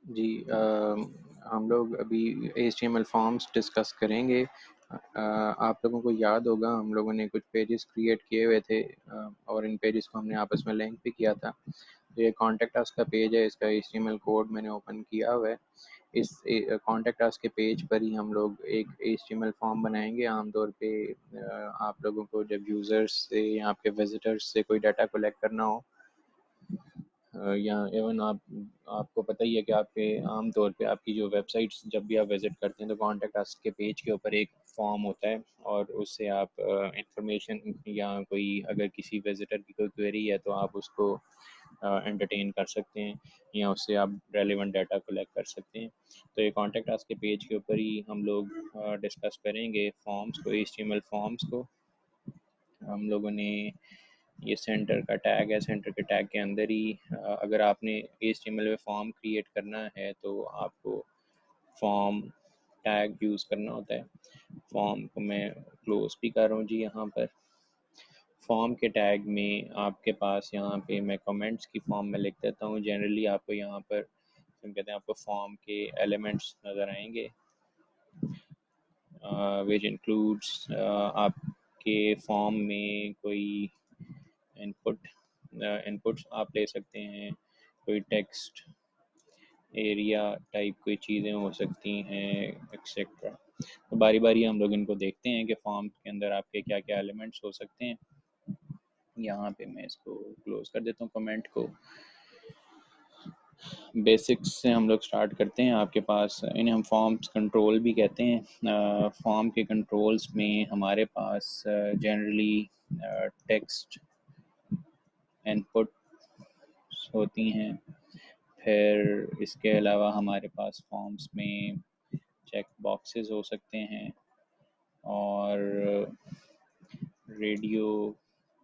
जी हम लोग अभी HTML फॉर्म्स डिस्कस करेंगे। आप लोगों को याद होगा हम लोगों ने कुछ पेजेस क्रिएट किए हुए थे, और इन पेजेस को हमने आपस में लिंक भी किया था। तो ये कॉन्टेक्ट अस का पेज है, इसका HTML कोड मैंने ओपन किया हुआ है। इस कॉन्टेक्ट अस के पेज पर ही हम लोग एक HTML फॉर्म बनाएंगे। आमतौर पे आप लोगों को जब यूज़र्स से या आपके विजिटर्स से कोई डाटा कलेक्ट करना हो, या इवन आपको पता ही है कि आपके आम तौर पे आपकी जो वेबसाइट्स जब भी आप विज़िट करते हैं तो कॉन्टेक्ट अस के पेज के ऊपर एक फॉर्म होता है, और उससे आप इंफॉर्मेशन या कोई अगर किसी विज़िटर की कोई क्वेरी है तो आप उसको एंटरटेन कर सकते हैं या उससे आप रेलेवेंट डाटा कलेक्ट कर सकते हैं। तो ये कॉन्टेक्ट अस के पेज के ऊपर ही हम लोग डिस्कस करेंगे फॉर्म्स को, HTML फॉर्म्स को। हम लोगों ने ये सेंटर का टैग है, सेंटर के टैग के अंदर ही अगर आपने HTML में फॉर्म क्रिएट करना है तो आपको फॉर्म टैग यूज़ करना होता है। फॉर्म को मैं क्लोज भी कर रहा हूँ जी। यहाँ पर फॉर्म के टैग में आपके पास यहाँ पे मैं कमेंट्स की फॉर्म में लिख देता हूँ। जनरली आपको यहाँ पर हम कहते हैं आपको फॉर्म के एलिमेंट्स नज़र आएंगे, विच इंक्लूड्स आपके फॉर्म में कोई इनपुट्स आप ले सकते हैं, कोई टेक्स्ट एरिया टाइप कोई चीज़ें हो सकती हैं, एक्सेट्रा। तो बारी बारी हम लोग इनको देखते हैं कि फॉर्म के अंदर आपके क्या क्या एलिमेंट्स हो सकते हैं। यहाँ पे मैं इसको क्लोज कर देता हूँ कमेंट को। बेसिक्स से हम लोग स्टार्ट करते हैं। आपके पास इन्हें हम फॉर्म्स कंट्रोल भी कहते हैं। फॉर्म के कंट्रोल्स में हमारे पास जनरली टेक्स्ट इनपुट होती हैं। फिर इसके अलावा हमारे पास फॉर्म्स में चेक बॉक्सेस हो सकते हैं, और रेडियो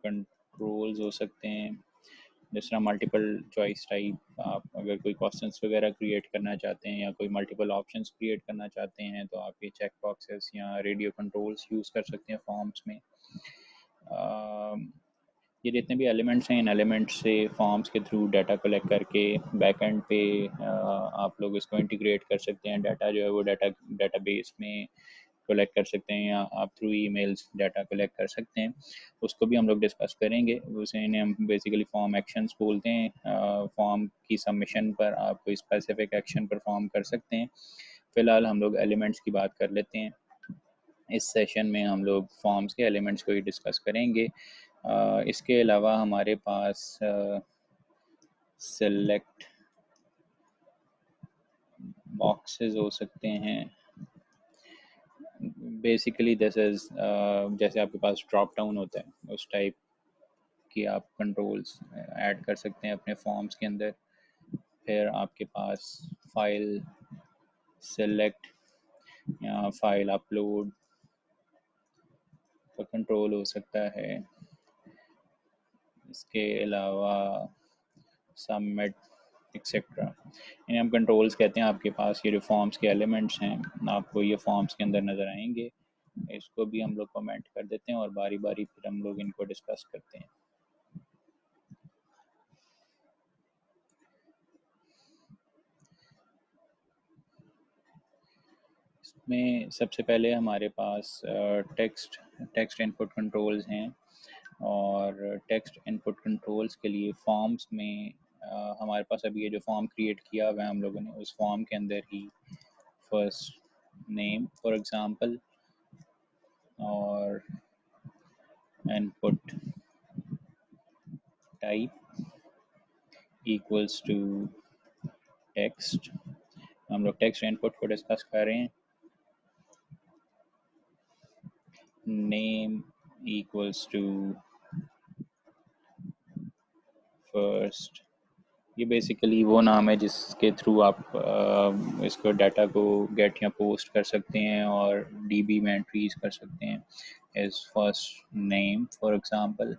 कंट्रोल्स हो सकते हैं। जिस तरह मल्टीपल चॉइस टाइप, आप अगर कोई क्वेश्चंस वगैरह क्रिएट करना चाहते हैं या कोई मल्टीपल ऑप्शंस क्रिएट करना चाहते हैं तो आप ये चेक बॉक्सेस या रेडियो कंट्रोल्स यूज़ कर सकते हैं फॉर्म्स में। ये जितने भी एलिमेंट्स हैं, इन एलिमेंट्स से फॉर्म्स के थ्रू डाटा कलेक्ट करके बैकएंड पे आप लोग इसको इंटीग्रेट कर सकते हैं। डाटा जो है वो डाटाबेस में कलेक्ट कर सकते हैं, या आप थ्रू ईमेल्स डाटा कलेक्ट कर सकते हैं। उसको भी हम लोग डिस्कस करेंगे। उसे इन्हें हम बेसिकली फॉर्म एक्शंस बोलते हैं। फॉर्म की सबमिशन पर आप कोई स्पेसिफिक एक्शन परफॉर्म कर सकते हैं। फ़िलहाल हम लोग एलिमेंट्स की बात कर लेते हैं। इस सेशन में हम लोग फॉर्म्स के एलिमेंट्स को ही डिस्कस करेंगे। इसके अलावा हमारे पास सेलेक्ट बॉक्सेस हो सकते हैं। बेसिकली दिस इज़ जैसे आपके पास ड्रॉप डाउन होता है उस टाइप की आप कंट्रोल्स ऐड कर सकते हैं अपने फॉर्म्स के अंदर। फिर आपके पास फाइल सेलेक्ट या फाइल अपलोड का कंट्रोल हो सकता है। इसके अलावा सबमिट एक्सेट्रा, इन्हें हम कंट्रोल्स कहते हैं। आपके पास ये जो फॉर्म्स के एलिमेंट्स हैं आपको ये फॉर्म्स के अंदर नज़र आएंगे। इसको भी हम लोग कमेंट कर देते हैं और बारी बारी फिर हम लोग इनको डिस्कस करते हैं। इसमें सबसे पहले हमारे पास टेक्स्ट इनपुट कंट्रोल्स हैं, और टेक्स्ट इनपुट कंट्रोल्स के लिए फॉर्म्स में हमारे पास अभी ये जो फॉर्म क्रिएट किया हुआ है हम लोगों ने, उस फॉर्म के अंदर ही फर्स्ट नेम फॉर एग्जांपल और input type equals to text. हम लोग टेक्स्ट इनपुट को डिस्कस कर रहे हैं। Name equals to first. ये बेसिकली वो नाम है जिसके थ्रू आप इसको डाटा को गेट या पोस्ट कर सकते हैं और डीबी में एंट्रीज कर सकते हैं। As first name for example.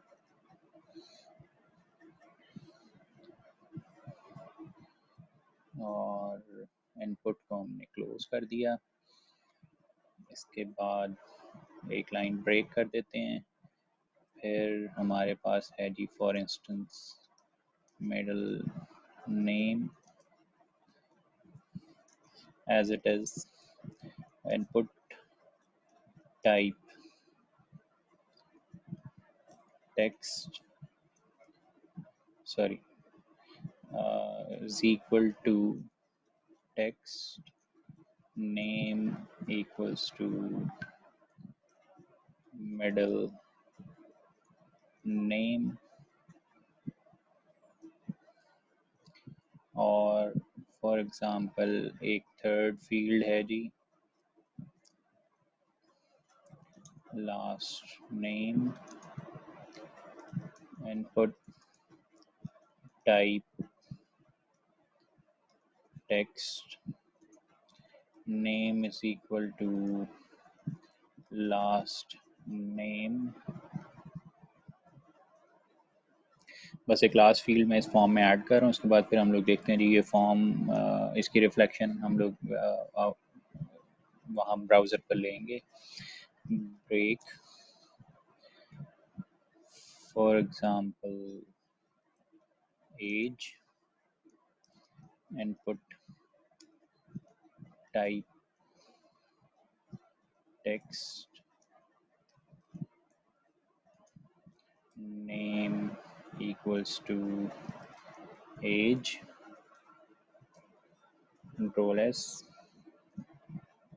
और इनपुट को हमने क्लोज कर दिया। इसके बाद एक लाइन ब्रेक कर देते हैं। फिर हमारे पास है जी for instance middle name as it is. Input type text, sorry, is equal to text name equals to middle name, और फॉर एग्जांपल एक थर्ड फील्ड है जी last name, input type text name is equal to last name. बस एक last field में इस form में add कर रहा हूँ, उसके बाद फिर हम लोग देखते हैं जी ये फॉर्म इसकी रिफ्लेक्शन हम लोग वहाँ ब्राउज़र पर लेंगे। Break for example as, input type text name equals to as, control S,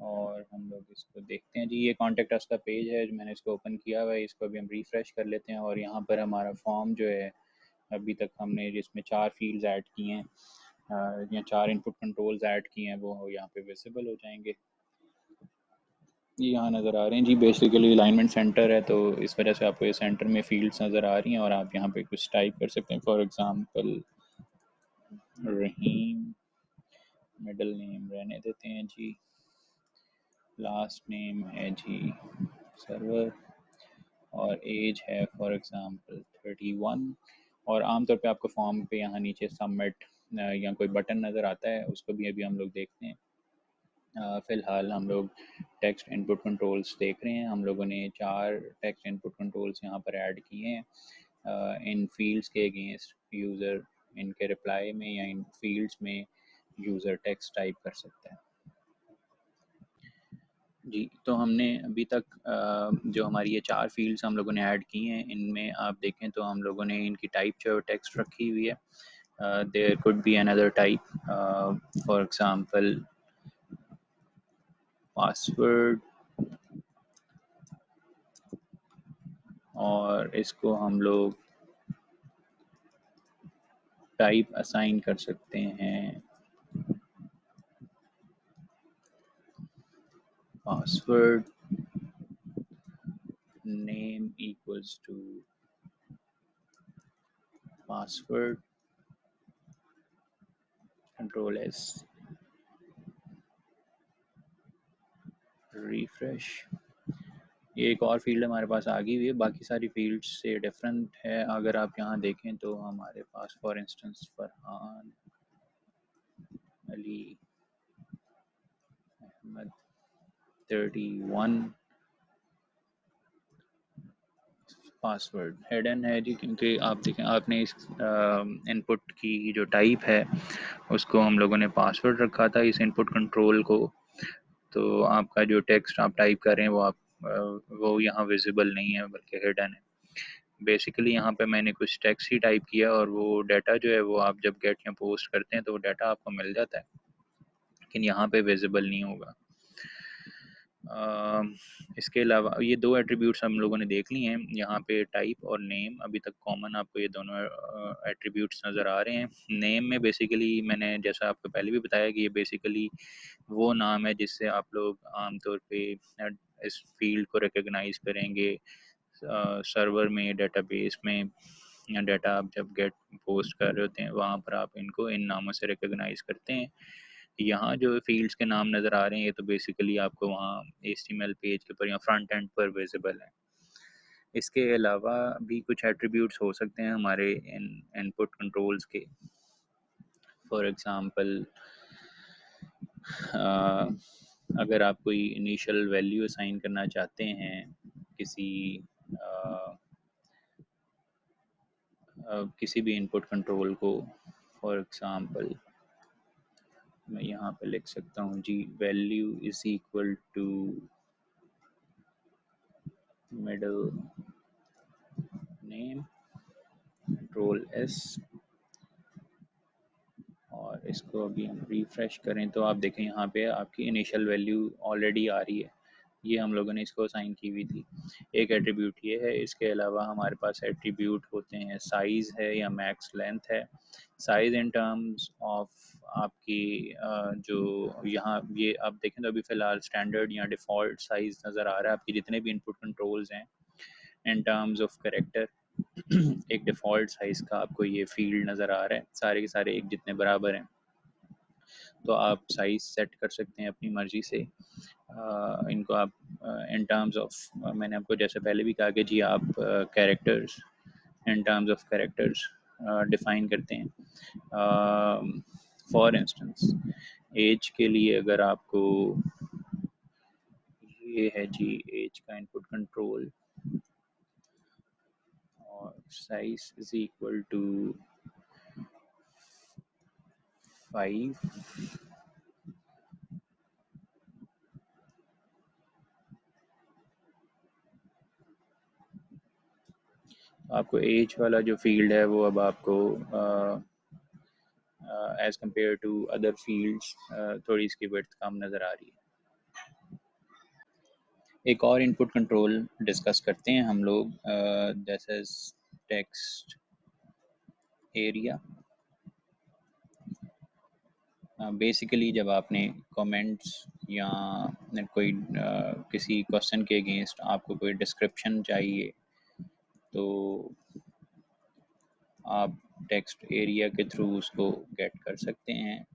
और हम लोग इसको देखते हैं जी ये कॉन्टेक्ट अस का पेज है जो मैंने इसको ओपन किया हुआ है, इसको अभी हम रिफ्रेश कर लेते हैं और यहाँ पर हमारा फॉर्म जो है अभी तक हमने जिसमें 4 फील्ड्स ऐड किए हैं या 4 इनपुट कंट्रोल्स ऐड किए हैं वो यहाँ पे विजिबल हो जाएंगे। ये यहाँ नज़र आ रहे हैं जी, बेसिकली अलाइनमेंट सेंटर है तो इस वजह से आपको ये सेंटर में फील्ड्स नज़र आ रही हैं और आप यहाँ पे कुछ टाइप कर सकते हैं। For example Rahim, middle name रहने देते हैं जी, लास्ट नेम है जी सर्वर, और एज है फॉर एग्जांपल 31। और आमतौर पे आपको फॉर्म पे यहाँ नीचे सबमिट या कोई बटन नज़र आता है, उसको भी अभी हम लोग देखते हैं। फ़िलहाल हम लोग टेक्स्ट इनपुट कंट्रोल्स देख रहे हैं। हम लोगों ने 4 टेक्स्ट इनपुट कंट्रोल्स यहाँ पर ऐड किए हैं इन फील्ड्स के अगेंस्ट यूज़र इनके रिप्लाई में या इन फील्ड्स में यूज़र टेक्स्ट टाइप कर सकता है जी। तो हमने अभी तक जो हमारी ये 4 फील्ड्स हम लोगों ने ऐड की हैं, इनमें आप देखें तो हम लोगों ने इनकी टाइप जो है टेक्स्ट रखी हुई है। There could be another type, for example password, और इसको हम लोग टाइप असाइन कर सकते हैं password name equals to password, control S, refresh. ये एक और फील्ड हमारे पास आ गई हुई है, बाकी सारी फील्ड्स से डिफरेंट है। अगर आप यहाँ देखें तो हमारे पास for instance Farhan Ali Ahmad 31 password hidden है जी, क्योंकि आप देखें आपने इस इनपुट की जो टाइप है उसको हम लोगों ने पासवर्ड रखा था इस इनपुट कंट्रोल को, तो आपका जो टेक्स्ट आप टाइप कर रहे हैं वो यहाँ विजिबल नहीं है बल्कि हिडन है। बेसिकली यहाँ पे मैंने कुछ टेक्स्ट ही टाइप किया और वो डाटा जो है वो आप जब गेट या पोस्ट करते हैं तो वो डाटा आपको मिल जाता है, लेकिन यहाँ पे विजिबल नहीं होगा। इसके अलावा ये 2 एट्रीब्यूट्स हम लोगों ने देख लिए हैं यहाँ पे, टाइप और नेम। अभी तक कॉमन आपको ये दोनों एट्रीब्यूट्स नज़र आ रहे हैं। नेम में बेसिकली मैंने जैसा आपको पहले भी बताया कि ये बेसिकली वो नाम है जिससे आप लोग आमतौर पे इस फील्ड को रिकग्नाइज करेंगे सर्वर में, डेटाबेस में, या डाटा आप जब गेट पोस्ट कर रहे होते हैं वहाँ पर आप इनको इन नामों से रिकग्नाइज करते हैं। यहाँ जो फील्ड्स के नाम नज़र आ रहे हैं ये तो बेसिकली आपको वहाँ HTML पेज के ऊपर या फ्रंट एंड पर विजिबल है। इसके अलावा भी कुछ एट्रीब्यूट्स हो सकते हैं हमारे इन इनपुट कंट्रोल्स के। फॉर एग्जांपल अगर आप कोई इनिशियल वैल्यू असाइन करना चाहते हैं किसी किसी भी इनपुट कंट्रोल को, फॉर एग्जांपल मैं यहाँ पे लिख सकता हूँ जी, value is equal to middle name control S, और इसको अभी हम रिफ़्रेश करें तो आप देखें यहाँ पे आपकी इनिशियल वैल्यू ऑलरेडी आ रही है, ये हम लोगों ने इसको असाइन की हुई थी। एक एट्रीब्यूट ये है, इसके अलावा हमारे पास एट्रीब्यूट होते हैं साइज़ है या मैक्स लेंथ है। साइज़ इन टर्म्स ऑफ आपकी जो यहाँ ये आप देखें तो अभी फ़िलहाल स्टैंडर्ड या डिफ़ॉल्ट साइज़ नज़र आ रहा है आपकी जितने भी इनपुट कंट्रोल्स हैं इन टर्म्स ऑफ कैरेक्टर। एक डिफ़ॉल्ट साइज़ का आपको ये फील्ड नज़र आ रहा है, सारे के सारे एक जितने बराबर हैं। तो आप साइज़ सेट कर सकते हैं अपनी मर्ज़ी से। इनको आप इन टर्म्स ऑफ मैंने आपको जैसे पहले भी कहा कि जी आप characters in terms of characters define करते हैं। फॉर इंस्टेंस एज के लिए अगर आपको ये है जी एज का इनपुट कंट्रोल और साइज इज इक्वल टू 5, आपको एज वाला जो फील्ड है वो अब आपको as compare to other fields थोड़ी इसकी विड्थ कम नज़र आ रही है। एक और इनपुट कंट्रोल डिस्कस करते हैं हम लोग, this is text area. Basically जब आपने कमेंट्स या कोई किसी क्वेश्चन के अगेंस्ट आपको कोई डिस्क्रिप्शन चाहिए तो आप टेक्स्ट एरिया के थ्रू उसको गेट कर सकते हैं।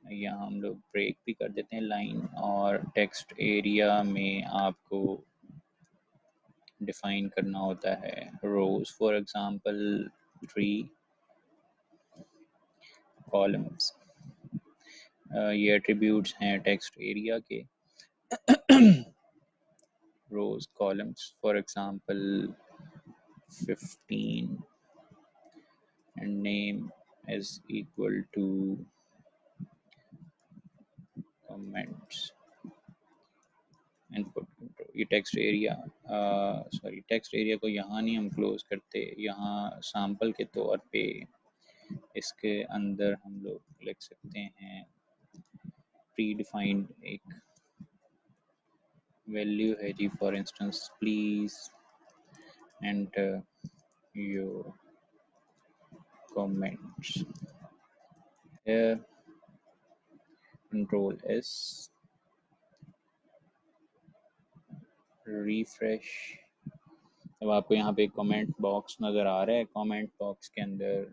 यहाँ हम लोग ब्रेक भी कर देते हैं लाइन, और टेक्स्ट एरिया में आपको डिफाइन करना होता है रोज, फॉर एग्जांपल 3 कॉलम्स। ये एट्रीब्यूट्स हैं टेक्स्ट एरिया के। Rows columns for example 15 and name is equal to comments input control. ये टेक्स्ट एरिया टेक्स्ट एरिया को यहाँ नहीं हम क्लोज करते, यहाँ सैम्पल के तौर पे इसके अंदर हम लोग लिख सकते हैं प्री डिफाइंड एक वैल्यू है जी, for instance please enter your comments here, control S, refresh. अब आपको यहाँ पे कमेंट बॉक्स नज़र आ रहा है, कमेंट बॉक्स के अंदर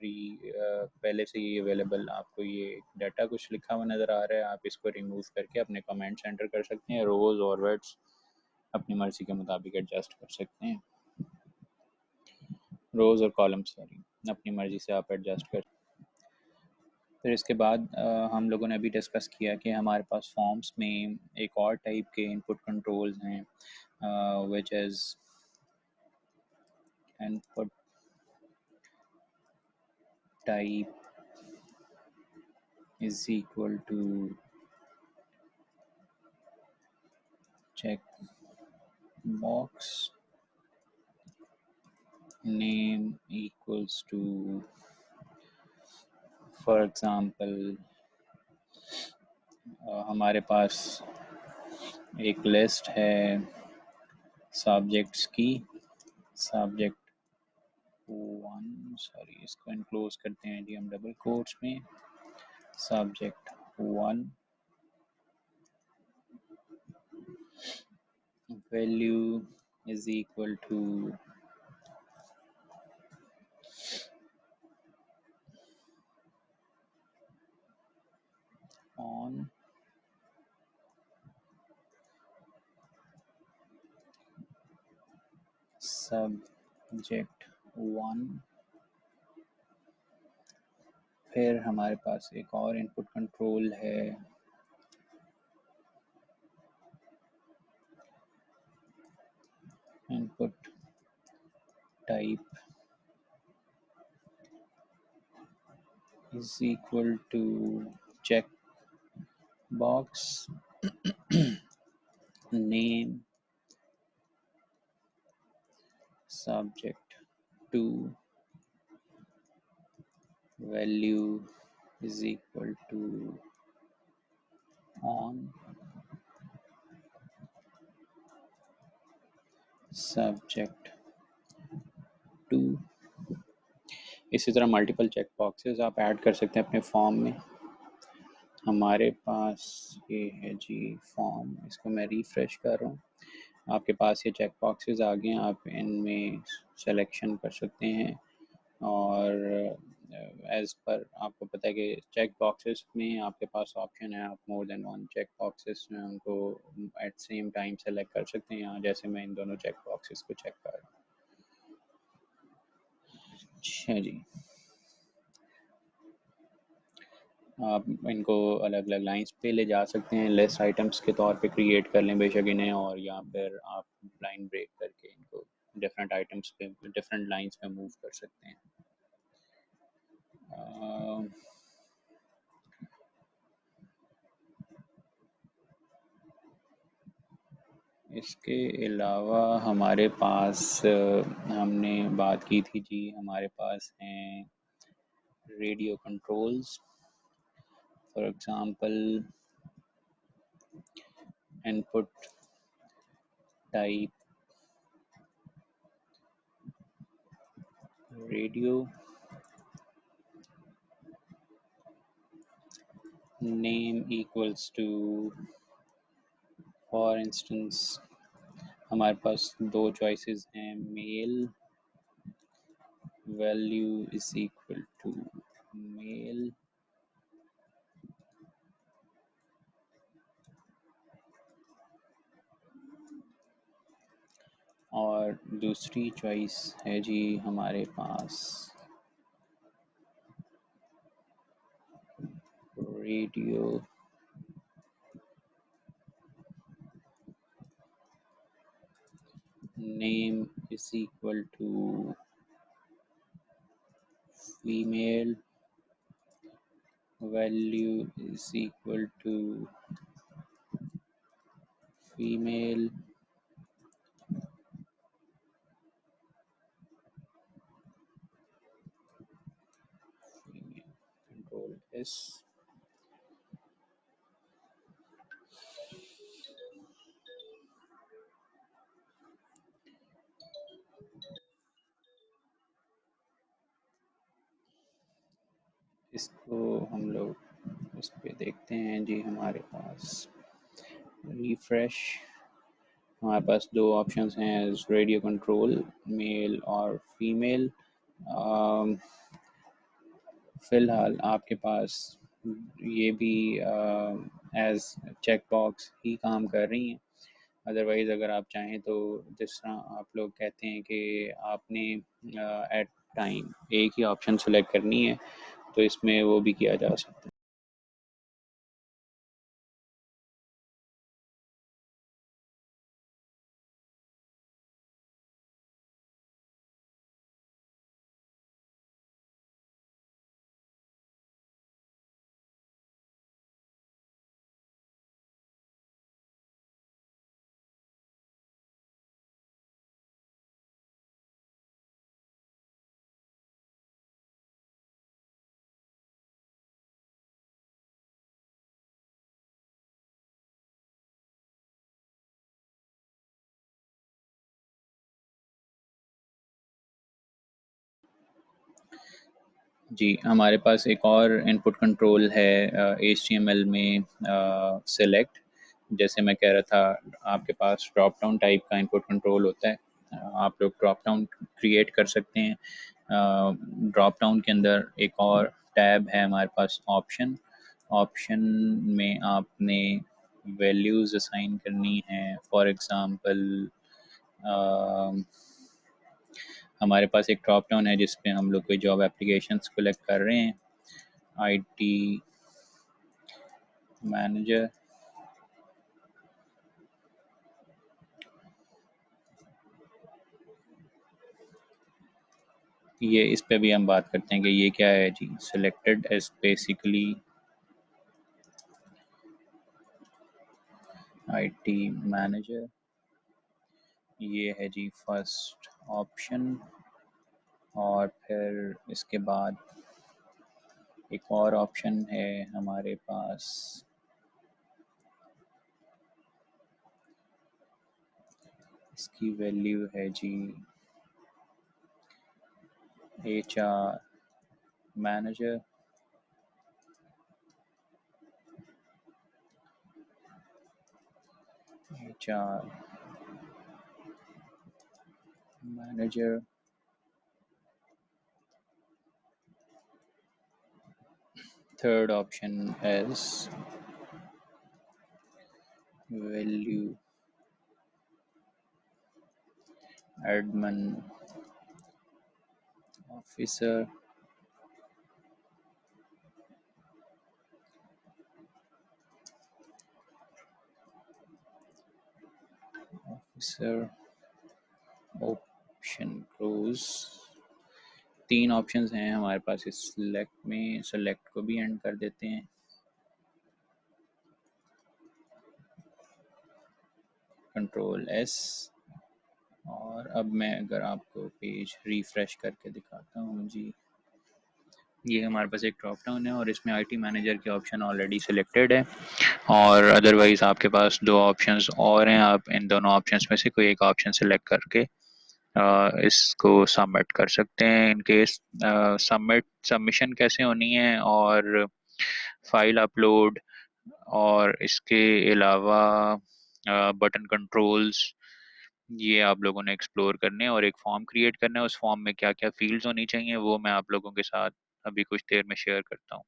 पहले से ही अवेलेबल आपको ये डाटा कुछ लिखा हुआ नज़र आ रहा है। आप इसको रिमूव करके अपने कमेंट्स एंटर कर सकते हैं, रोज़ और वर्ड्स अपनी मर्ज़ी के मुताबिक एडजस्ट कर सकते हैं। रोज़ और कॉलम्स सॉरी अपनी मर्ज़ी से आप एडजस्ट कर। फिर इसके बाद हम लोगों ने अभी डिस्कस किया कि हमारे पास फॉर्म्स में एक और टाइप के इनपुट कंट्रोल्स हैं, which is input type is equal to check box, name equals to, for example हमारे पास एक लिस्ट है सब्जेक्ट्स की, सब्जेक्ट 1 सॉरी इसको इनक्लोज करते हैं जी हम डबल कोट्स में, subject 1 value is equal to on subject 1। फिर हमारे पास एक और इनपुट कंट्रोल है input type is equal to check box name subject to value is equal to on subject to। इसी तरह मल्टीपल चेक बॉक्सेस आप ऐड कर सकते हैं अपने फॉर्म में। हमारे पास ये है जी फॉर्म, इसको मैं रिफ़्रेश कर रहा हूँ। आपके पास ये चेक बॉक्सेस आ गए हैं, आप इनमें सिलेक्शन कर सकते हैं और एज़ पर आपको पता है कि चेक बॉक्सेस में आपके पास ऑप्शन है, आप more than one check boxes में उनको एट सेम टाइम सेलेक्ट कर सकते हैं। यहाँ जैसे मैं इन दोनों चेक बॉक्सेस को चेक कर रहा हूँ। अच्छा जी, आप इनको अलग अलग लाइंस पे ले जा सकते हैं, लिस्ट आइटम्स के तौर पे क्रिएट कर लें बेशक इन्हें, और या फिर आप लाइन ब्रेक करके इनको डिफरेंट आइटम्स पे डिफरेंट लाइंस पे मूव कर सकते हैं। इसके अलावा हमारे पास हमने बात की थी जी, हमारे पास हैं radio controls. For example input type radio, name equals to, for instance हमारे पास दो चॉइसेस हैं, male value is equal to male, और दूसरी चॉइस है जी हमारे पास radio name is equal to female value is equal to female, control S. इसको हम लोग इस पे देखते हैं जी, हमारे पास रिफ्रेश, हमारे पास दो ऑप्शंस हैं रेडियो कंट्रोल मेल और फीमेल। फ़िलहाल आपके पास ये भी एज चेक बॉक्स ही काम कर रही हैं। अदरवाइज़ अगर आप चाहें तो जिस तरह आप लोग कहते हैं कि आपने एट टाइम एक ही ऑप्शन सेलेक्ट करनी है, तो इसमें वो भी किया जा सकता है। जी, हमारे पास एक और इनपुट कंट्रोल है HTML में सेलेक्ट। जैसे मैं कह रहा था, आपके पास ड्रॉप डाउन टाइप का इनपुट कंट्रोल होता है। आप लोग ड्रॉप डाउन क्रिएट कर सकते हैं। ड्रॉप डाउन के अंदर एक और टैब है हमारे पास ऑप्शन। ऑप्शन में आपने वैल्यूज़ असाइन करनी है। फॉर एग्ज़ाम्पल हमारे पास एक ड्रॉप डाउन है जिस पे हम लोग कोई जॉब एप्लीकेशंस कलेक्ट कर रहे हैं, IT मैनेजर। ये इस पे भी हम बात करते हैं कि ये क्या है जी। Selected as basically IT manager, ये है जी फर्स्ट ऑप्शन। और फिर इसके बाद एक और ऑप्शन है हमारे पास, इसकी वैल्यू है जी HR manager. HR manager, third option is value admin officer. Officer option close. तीन ऑप्शंस हैं हमारे पास इस सिलेक्ट में, सेलेक्ट को भी एंड कर देते हैं। Control S। और अब मैं अगर आपको पेज रिफ्रेश करके दिखाता हूँ जी, ये हमारे पास एक ड्रॉप डाउन है और इसमें IT मैनेजर के ऑप्शन ऑलरेडी सिलेक्टेड है। और अदरवाइज आपके पास दो ऑप्शंस और हैं, आप इन दोनों ऑप्शंस में से कोई एक ऑप्शन सिलेक्ट करके इसको सबमिट कर सकते हैं। इन केस सबमिशन कैसे होनी है और फाइल अपलोड और इसके अलावा बटन कंट्रोल्स, ये आप लोगों ने एक्सप्लोर करने हैं। और एक फॉर्म क्रिएट करना है, उस फॉर्म में क्या क्या फील्ड्स होनी चाहिए वो मैं आप लोगों के साथ अभी कुछ देर में शेयर करता हूँ।